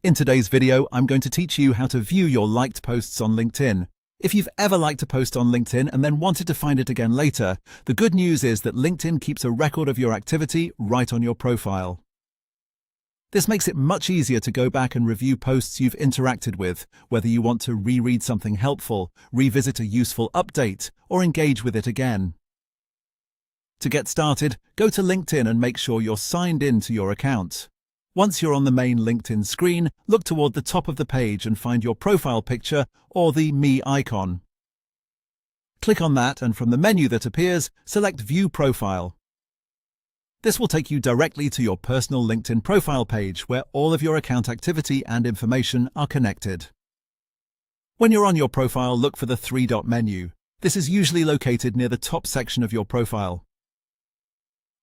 In today's video, I'm going to teach you how to view your liked posts on LinkedIn. If you've ever liked a post on LinkedIn and then wanted to find it again later, the good news is that LinkedIn keeps a record of your activity right on your profile. This makes it much easier to go back and review posts you've interacted with, whether you want to reread something helpful, revisit a useful update, or engage with it again. To get started, go to LinkedIn and make sure you're signed in to your account. Once you're on the main LinkedIn screen, look toward the top of the page and find your profile picture or the Me icon. Click on that, and from the menu that appears, select View Profile. This will take you directly to your personal LinkedIn profile page where all of your account activity and information are connected. When you're on your profile, look for the three-dot menu. This is usually located near the top section of your profile.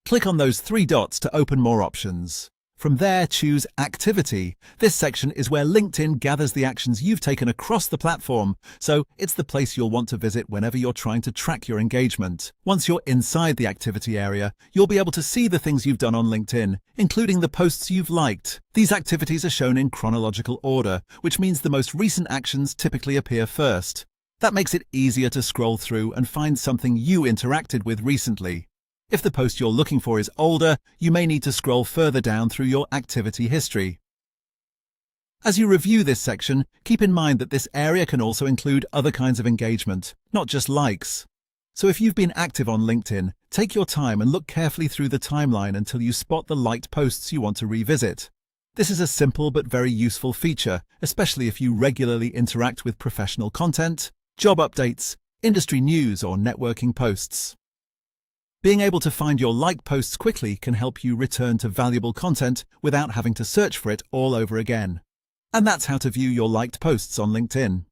Click on those three dots to open more options. From there, choose Activity. This section is where LinkedIn gathers the actions you've taken across the platform, so it's the place you'll want to visit whenever you're trying to track your engagement. Once you're inside the activity area, you'll be able to see the things you've done on LinkedIn, including the posts you've liked. These activities are shown in chronological order, which means the most recent actions typically appear first. That makes it easier to scroll through and find something you interacted with recently. If the post you're looking for is older, you may need to scroll further down through your activity history. As you review this section, keep in mind that this area can also include other kinds of engagement, not just likes. So if you've been active on LinkedIn, take your time and look carefully through the timeline until you spot the liked posts you want to revisit. This is a simple but very useful feature, especially if you regularly interact with professional content, job updates, industry news, or networking posts. Being able to find your liked posts quickly can help you return to valuable content without having to search for it all over again. And that's how to view your liked posts on LinkedIn.